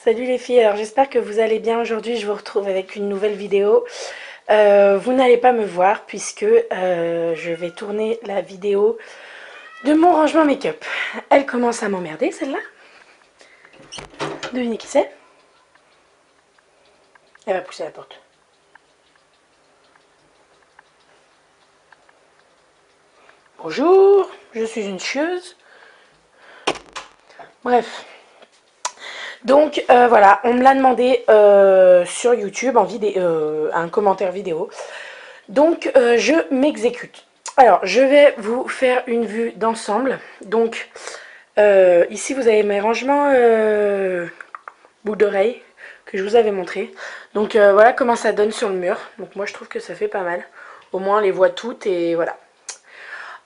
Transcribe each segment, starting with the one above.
Salut les filles, alors j'espère que vous allez bien. Aujourd'hui je vous retrouve avec une nouvelle vidéo. Vous n'allez pas me voir puisque je vais tourner la vidéo de mon rangement make-up. Elle commence à m'emmerder celle-là. Devinez qui c'est? Elle va pousser la porte. Bonjour, je suis une chieuse. Bref. Donc voilà, on me l'a demandé sur YouTube en vidéo, un commentaire vidéo. Donc je m'exécute. Alors je vais vous faire une vue d'ensemble. Donc ici vous avez mes rangements boucles d'oreilles que je vous avais montré. Donc voilà comment ça donne sur le mur. Donc moi je trouve que ça fait pas mal. Au moins on les voit toutes et voilà.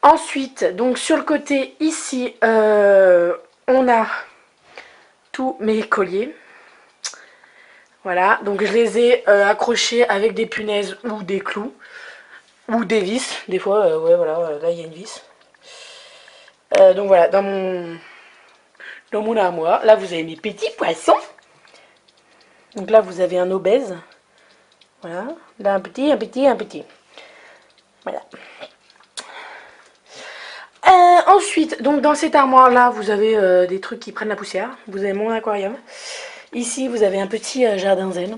Ensuite, donc sur le côté ici, on a tous mes colliers. Voilà, donc je les ai accrochés avec des punaises ou des clous. Ou des vis, des fois, ouais voilà, là il y a une vis. Donc voilà, dans mon armoire, là vous avez mes petits poissons. Donc là vous avez un obèse. Voilà, là un petit, un petit, un petit. Voilà. Ensuite, donc dans cette armoire là, vous avez des trucs qui prennent la poussière. Vous avez mon aquarium. Ici vous avez un petit jardin zen.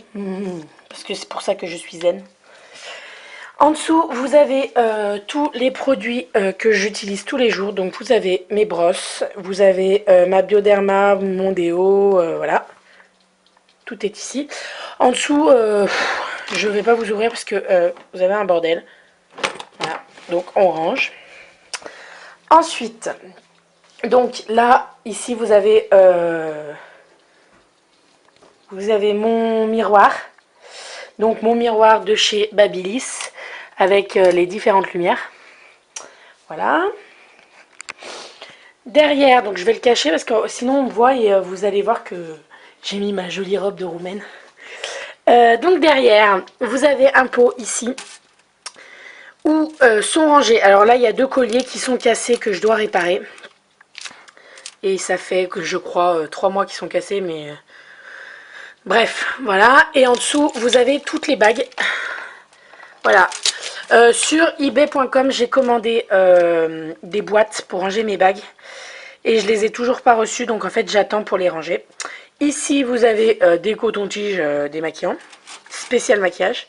Parce que c'est pour ça que je suis zen. En dessous, vous avez tous les produits que j'utilise tous les jours. Donc, vous avez mes brosses, vous avez ma Bioderma, mon déo, voilà. Tout est ici. En dessous, je ne vais pas vous ouvrir parce que vous avez un bordel. Voilà, donc on range. Ensuite, donc là, ici, vous avez mon miroir. Donc, mon miroir de chez Babyliss avec les différentes lumières. Voilà. Derrière, donc je vais le cacher parce que sinon on me voit et vous allez voir que j'ai mis ma jolie robe de roumaine. Donc derrière, vous avez un pot ici où sont rangés. Alors là, il y a deux colliers qui sont cassés que je dois réparer. Et ça fait que je crois 3 mois qu'ils sont cassés, mais bref, voilà. Et en dessous, vous avez toutes les bagues. Voilà. Sur ebay.com, j'ai commandé des boîtes pour ranger mes bagues. Et je les ai toujours pas reçues, donc en fait j'attends pour les ranger. Ici vous avez des cotons-tiges démaquillants, spécial maquillage.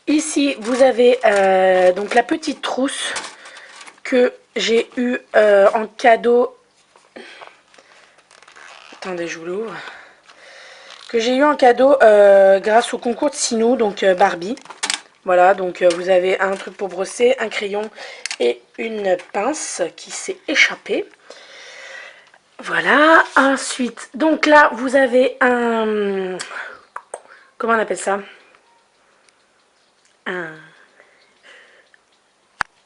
Ici vous avez donc la petite trousse que j'ai eue en cadeau. Attendez, je vous l'ouvre. Que j'ai eu en cadeau grâce au concours de Sinou, donc Barbie. Voilà, donc vous avez un truc pour brosser, un crayon et une pince qui s'est échappée. Voilà, ensuite, donc là, vous avez un... Comment on appelle ça?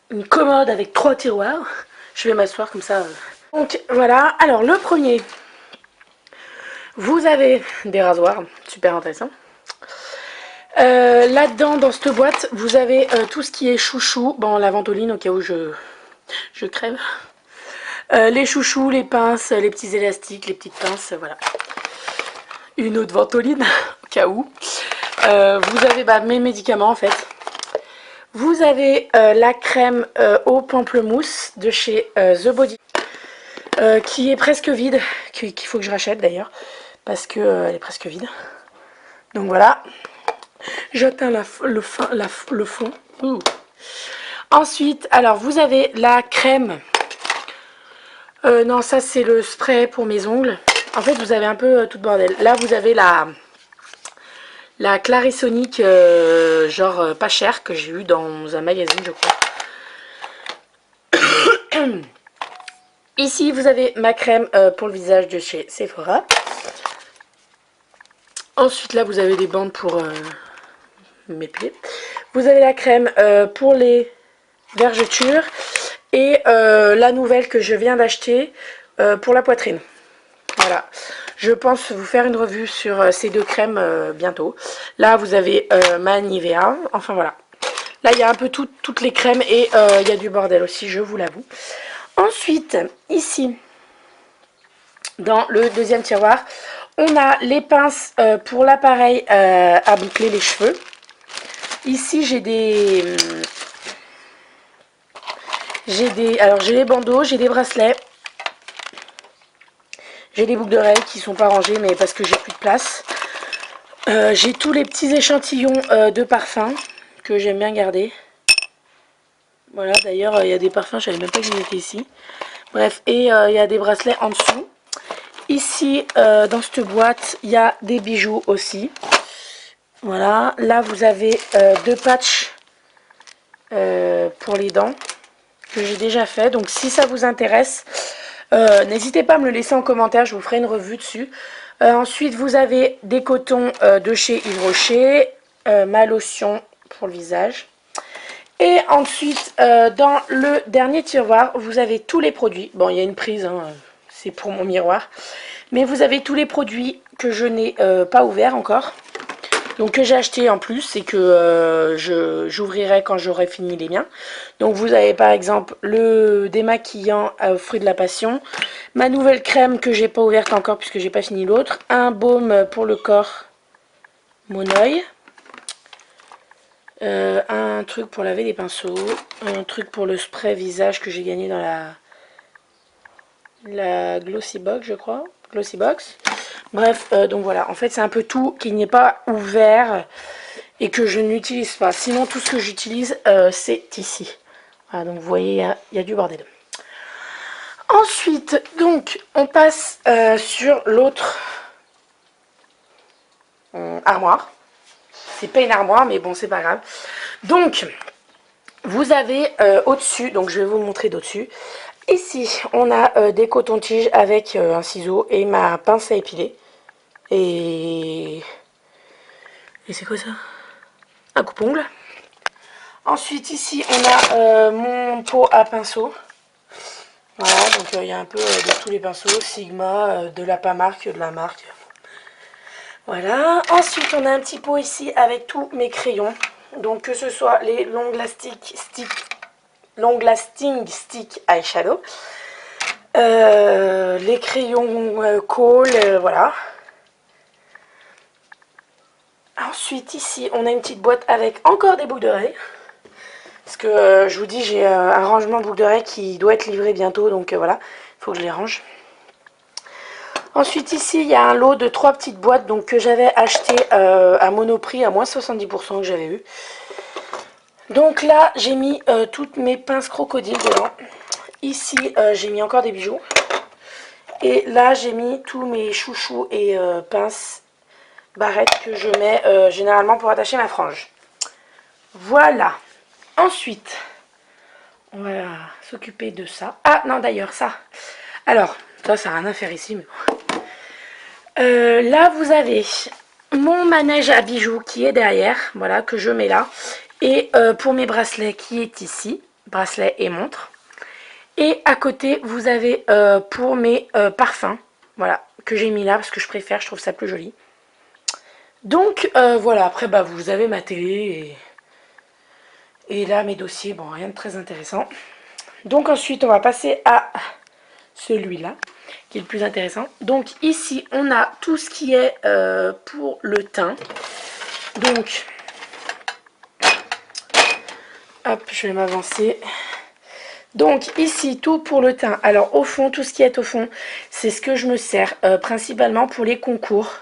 Une commode avec 3 tiroirs. Je vais m'asseoir comme ça. Donc voilà, alors le premier, vous avez des rasoirs, super intéressant. Là-dedans, dans cette boîte, vous avez tout ce qui est chouchou. Bon, la ventoline au cas où je crève. Les chouchous, les pinces, les petits élastiques, les petites pinces, voilà. Une autre ventoline, au cas où. Vous avez mes médicaments, en fait. Vous avez la crème au pamplemousse de chez The Body. Qui est presque vide, qu'il faut que je rachète d'ailleurs. Parce qu'elle est presque vide. Donc voilà. J'atteins le fond. Ouh. Ensuite, alors vous avez la crème. Non, ça c'est le spray pour mes ongles. En fait, vous avez un peu tout le bordel. Là, vous avez la Clarisonic, genre pas cher, que j'ai eu dans un magazine, je crois. Ici, vous avez ma crème pour le visage de chez Sephora. Ensuite, là, vous avez des bandes pour m'épiler. Vous avez la crème pour les vergetures. Et la nouvelle que je viens d'acheter pour la poitrine. Voilà. Je pense vous faire une revue sur ces deux crèmes bientôt. Là, vous avez ma Nivea. Enfin, voilà. Là, il y a un peu toutes les crèmes et il y a du bordel aussi, je vous l'avoue. Ensuite, ici, dans le deuxième tiroir, on a les pinces pour l'appareil à boucler les cheveux. Ici, j'ai les bandeaux, j'ai des bracelets. J'ai des boucles d'oreilles qui sont pas rangées, mais parce que j'ai plus de place. J'ai tous les petits échantillons de parfums que j'aime bien garder. Voilà, d'ailleurs, il y a des parfums, je savais même pas qu'ils étaient ici. Bref, et il y a des bracelets en dessous. Ici, dans cette boîte, il y a des bijoux aussi. Voilà, là, vous avez 2 patchs pour les dents que j'ai déjà fait. Donc, si ça vous intéresse, n'hésitez pas à me le laisser en commentaire, je vous ferai une revue dessus. Ensuite, vous avez des cotons de chez Yves Rocher, ma lotion pour le visage. Et ensuite, dans le dernier tiroir, vous avez tous les produits. Bon, il y a une prise, hein, c'est pour mon miroir. Mais vous avez tous les produits que je n'ai pas ouverts encore. Donc que j'ai acheté en plus et que j'ouvrirai quand j'aurai fini les miens. Donc vous avez par exemple le démaquillant aux fruits de la passion. Ma nouvelle crème que j'ai pas ouverte encore puisque j'ai pas fini l'autre. Un baume pour le corps Monoï. Un truc pour laver les pinceaux, un truc pour le spray visage que j'ai gagné dans la Glossy Box, je crois. Glossy Box. Bref, donc voilà, en fait c'est un peu tout qui n'est pas ouvert et que je n'utilise pas. Sinon tout ce que j'utilise c'est ici. Voilà, donc vous voyez, il y a du bordel. Ensuite, donc on passe sur l'autre armoire. C'est pas une armoire, mais bon, c'est pas grave. Donc, vous avez au-dessus, donc je vais vous montrer d'au-dessus. Ici, on a des cotons-tiges avec un ciseau et ma pince à épiler. Et c'est quoi ça? Un coupe-ongle. Ensuite, ici, on a mon pot à pinceau. Voilà, donc il y a un peu de tous les pinceaux. Sigma, de la pas marque, de la marque. Voilà. Ensuite, on a un petit pot ici avec tous mes crayons. Donc, que ce soit les Long Lasting Stick Eyeshadow, les crayons Kohl, voilà. Ensuite, ici, on a une petite boîte avec encore des boucles d'oreilles. Parce que je vous dis, j'ai un rangement de boucles d'oreilles qui doit être livré bientôt. Donc voilà, il faut que je les range. Ensuite, ici, il y a un lot de 3 petites boîtes donc, que j'avais acheté à Monoprix à moins 70% que j'avais eu. Donc là, j'ai mis toutes mes pinces crocodiles dedans. Ici, j'ai mis encore des bijoux. Et là, j'ai mis tous mes chouchous et pinces barrettes que je mets généralement pour attacher ma frange. Voilà. Ensuite, on va s'occuper de ça. Ah non, d'ailleurs, ça. Alors, ça n'a rien à faire ici. Mais... là, vous avez mon manège à bijoux qui est derrière. Voilà, que je mets là. Et pour mes bracelets qui est ici. Bracelet et montre. Et à côté, vous avez pour mes parfums. Voilà, que j'ai mis là parce que je préfère, je trouve ça plus joli. Donc, voilà. Après, bah, vous avez ma télé et là, mes dossiers. Bon, rien de très intéressant. Donc, ensuite, on va passer à celui-là, qui est le plus intéressant. Donc, ici, on a tout ce qui est pour le teint. Donc, hop, je vais m'avancer. Donc ici, tout pour le teint. Alors au fond, tout ce qui est au fond, c'est ce que je me sers principalement pour les concours.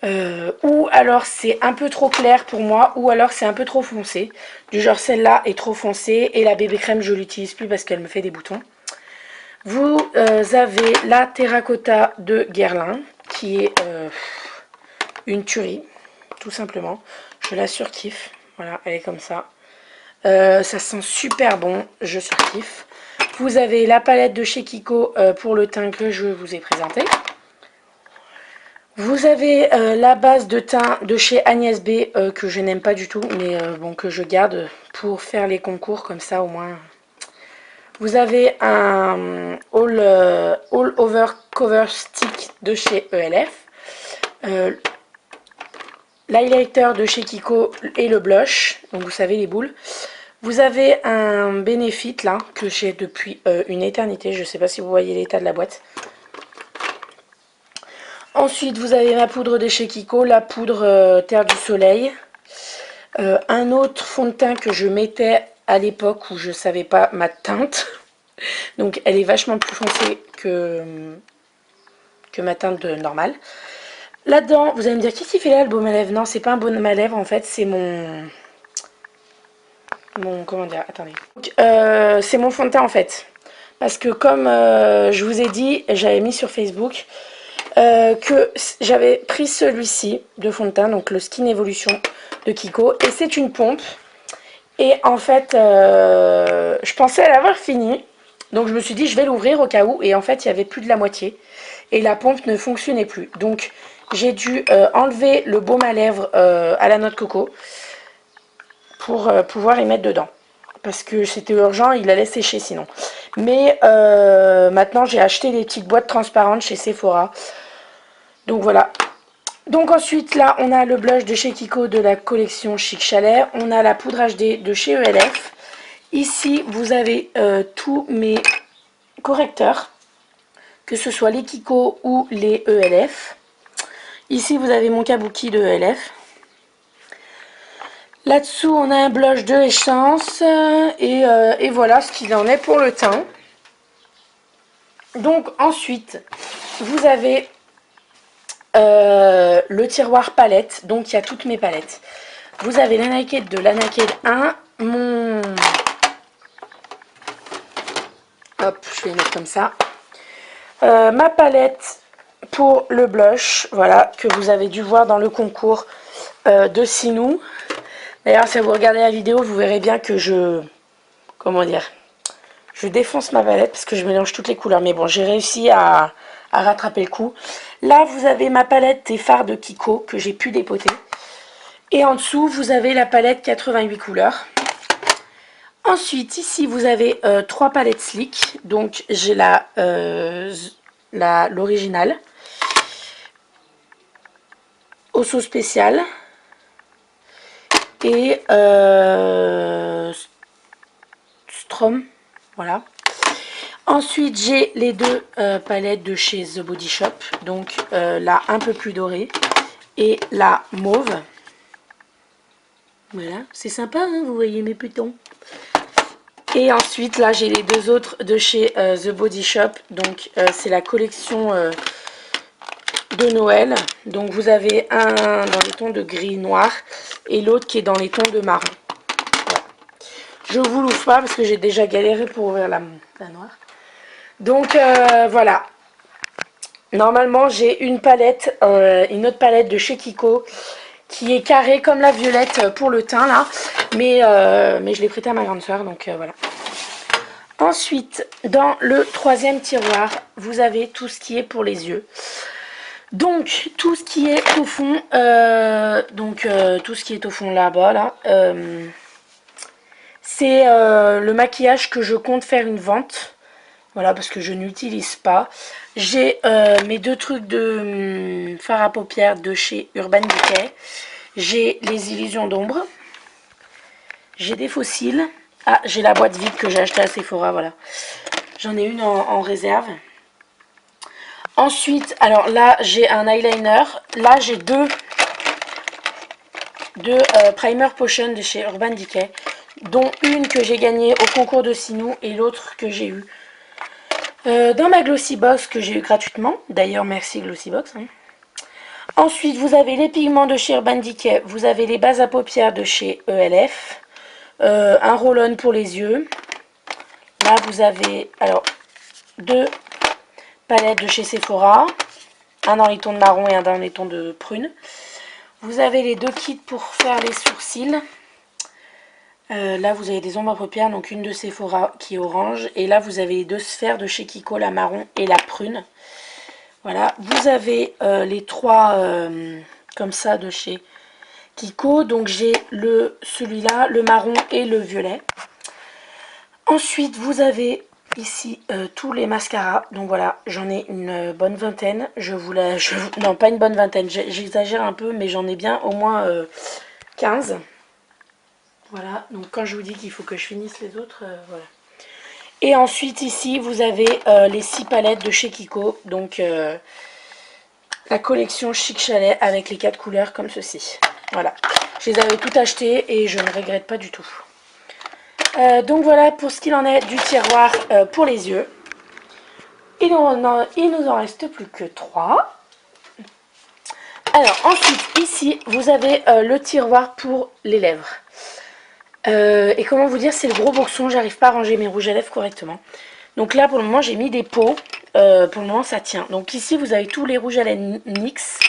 Ou alors c'est un peu trop clair pour moi, ou alors c'est un peu trop foncé. Du genre celle-là est trop foncée et la bébé crème je l'utilise plus parce qu'elle me fait des boutons. Vous avez la terracotta de Guerlain qui est une tuerie, tout simplement. Je la surkiffe. Voilà, elle est comme ça. Ça sent super bon, je surkiffe. Vous avez la palette de chez Kiko pour le teint que je vous ai présenté. Vous avez la base de teint de chez Agnès B que je n'aime pas du tout, mais bon, que je garde pour faire les concours, comme ça au moins. Vous avez un All Over Cover Stick de chez ELF. L'highlighter de chez Kiko et le blush, donc vous savez les boules. Vous avez un Benefit là, que j'ai depuis une éternité. Je ne sais pas si vous voyez l'état de la boîte. Ensuite, vous avez ma poudre de chez Kiko, la poudre Terre du Soleil. Un autre fond de teint que je mettais à l'époque où je savais pas ma teinte. Donc elle est vachement plus foncée que ma teinte normale. Là-dedans, vous allez me dire, qu'est-ce qui fait là le baume à lèvres? Non, c'est pas un baume à lèvres, en fait, c'est comment dire, attendez. C'est mon fond de teint, en fait. Parce que comme je vous ai dit, j'avais mis sur Facebook que j'avais pris celui-ci de fond de teint, donc le Skin Evolution de Kiko. Et c'est une pompe. Et en fait, je pensais l'avoir fini. Donc je me suis dit, je vais l'ouvrir au cas où. Et en fait, il y avait plus de la moitié. Et la pompe ne fonctionnait plus. Donc j'ai dû enlever le baume à lèvres à la noix de coco pour pouvoir y mettre dedans. Parce que c'était urgent, il allait sécher sinon. Mais maintenant, j'ai acheté des petites boîtes transparentes chez Sephora. Donc voilà. Donc ensuite, là, on a le blush de chez Kiko de la collection Chic Chalet. On a la poudre HD de chez ELF. Ici, vous avez tous mes correcteurs, que ce soit les Kiko ou les ELF. Ici, vous avez mon kabuki de ELF. Là-dessous, on a un blush de Essence. Et voilà ce qu'il en est pour le teint. Donc ensuite, vous avez le tiroir palette. Donc il y a toutes mes palettes. Vous avez la Naked de la Naked 1. Hop, je vais les mettre comme ça. Ma palette pour le blush, voilà, que vous avez dû voir dans le concours de Sinou. D'ailleurs, si vous regardez la vidéo, vous verrez bien que comment dire, je défonce ma palette parce que je mélange toutes les couleurs. Mais bon, j'ai réussi à rattraper le coup. Là, vous avez ma palette des fards de Kiko que j'ai pu dépoter. Et en dessous, vous avez la palette 88 couleurs. Ensuite, ici, vous avez 3 palettes Slick. Donc, j'ai l'original. Osso spécial. Et Strom. Voilà. Ensuite, j'ai les deux palettes de chez The Body Shop. Donc, la un peu plus dorée et la mauve. Voilà, c'est sympa, hein, vous voyez mes pitons. Et ensuite, là, j'ai les deux autres de chez The Body Shop. Donc, c'est la collection de Noël. Donc, vous avez un dans les tons de gris noir et l'autre qui est dans les tons de marron. Voilà. Je vous l'ouvre pas parce que j'ai déjà galéré pour ouvrir la noire. Donc, voilà. Normalement, j'ai une palette, une autre palette de chez Kiko qui est carrée comme la violette pour le teint là, mais je l'ai prêtée à ma grande soeur, donc voilà. Ensuite, dans le troisième tiroir, vous avez tout ce qui est pour les yeux. Donc tout ce qui est au fond, tout ce qui est au fond là-bas là, c'est le maquillage que je compte faire une vente. Voilà, parce que je n'utilise pas. J'ai mes deux trucs de fard à paupières de chez Urban Decay. J'ai les illusions d'ombre. J'ai des fossiles. Ah, j'ai la boîte vide que j'ai achetée à Sephora, voilà. J'en ai une en réserve. Ensuite, alors là, j'ai un eyeliner. Là, j'ai deux Primer Potion de chez Urban Decay, dont une que j'ai gagnée au concours de Sinou et l'autre que j'ai eu dans ma Glossybox que j'ai eu gratuitement. D'ailleurs, merci Glossybox. Hein. Ensuite, vous avez les pigments de chez Urban Decay. Vous avez les bases à paupières de chez ELF. Un roll-on pour les yeux. Là, vous avez alors deux palettes de chez Sephora. Un dans les tons de marron et un dans les tons de prune. Vous avez les deux kits pour faire les sourcils. Là, vous avez des ombres à paupières, donc une de Sephora qui est orange. Et là, vous avez les deux sphères de chez Kiko, la marron et la prune. Voilà. Vous avez les trois comme ça de chez Kiko. Donc, j'ai celui-là, le marron et le violet. Ensuite, vous avez ici tous les mascaras. Donc, voilà, j'en ai une bonne vingtaine. Non, pas une bonne vingtaine. J'exagère un peu, mais j'en ai bien au moins 15. Voilà, donc quand je vous dis qu'il faut que je finisse les autres, voilà. Et ensuite ici, vous avez les 6 palettes de chez Kiko. Donc la collection Chic Chalet avec les 4 couleurs comme ceci. Voilà, je les avais toutes achetées et je ne regrette pas du tout. Donc voilà pour ce qu'il en est du tiroir pour les yeux. Il nous en reste plus que 3. Alors ensuite ici vous avez le tiroir pour les lèvres. Et comment vous dire, c'est le gros boxon, j'arrive pas à ranger mes rouges à lèvres correctement. Donc là pour le moment j'ai mis des pots, pour le moment ça tient. Donc ici vous avez tous les rouges à lèvres NYX.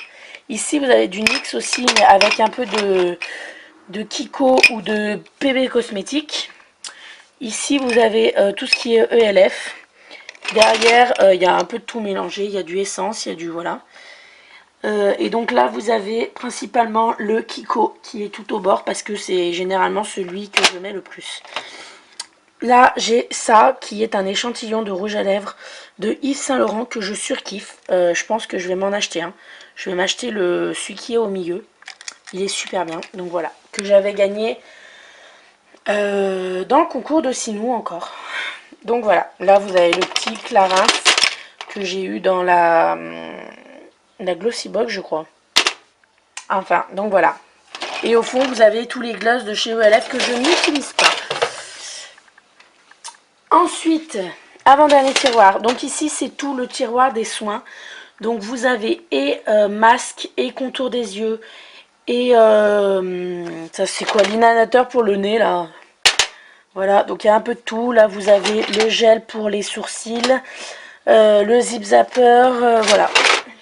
Ici vous avez du NYX aussi mais avec un peu de Kiko ou de PB Cosmétiques. Ici vous avez tout ce qui est ELF. Derrière il y a un peu de tout mélangé, il y a du essence, il y a du voilà. Et donc là vous avez principalement le Kiko qui est tout au bord parce que c'est généralement celui que je mets le plus. Là j'ai ça qui est un échantillon de rouge à lèvres de Yves Saint Laurent que je surkiffe. Je pense que je vais m'en acheter un. Je vais m'acheter celui qui est au milieu. Il est super bien. Donc voilà, que j'avais gagné dans le concours de Sinou encore. Donc voilà, là vous avez le petit Clarins que j'ai eu dans la Glossy Box je crois. Enfin, donc voilà. Et au fond vous avez tous les glosses de chez ELF que je n'utilise pas. Ensuite, avant-dernier tiroir. Donc ici c'est tout le tiroir des soins. Donc vous avez et masque et contour des yeux. Et ça c'est quoi, l'inhalateur pour le nez là. Voilà, donc il y a un peu de tout. Là vous avez le gel pour les sourcils. Le zip zapper, voilà.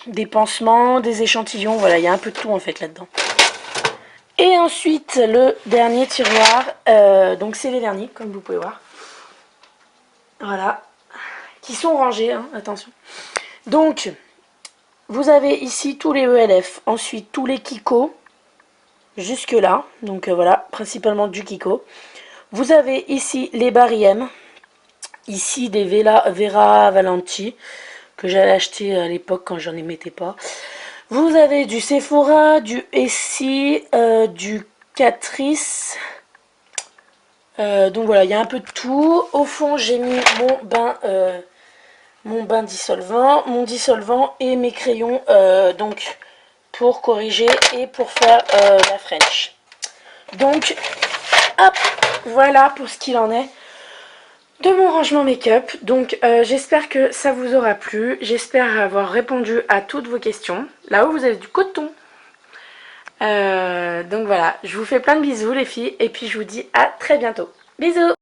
Des pansements, des échantillons, voilà, il y a un peu de tout en fait là-dedans. Et ensuite, le dernier tiroir, donc c'est les vernis, comme vous pouvez voir. Voilà, qui sont rangés, hein, attention. Donc, vous avez ici tous les ELF, ensuite tous les Kiko, jusque là. Donc voilà, principalement du Kiko. Vous avez ici les Bariem, ici des Vera Valenti, que j'avais acheté à l'époque quand j'en mettais pas. Vous avez du Sephora, du Essie, du Catrice. Donc voilà, il y a un peu de tout. Au fond, j'ai mis mon bain dissolvant, et mes crayons donc pour corriger et pour faire la French. Donc, hop, voilà pour ce qu'il en est de mon rangement make-up. Donc j'espère que ça vous aura plu. J'espère avoir répondu à toutes vos questions. Là-haut vous avez du coton. Donc voilà, je vous fais plein de bisous les filles. Et puis je vous dis à très bientôt. Bisous!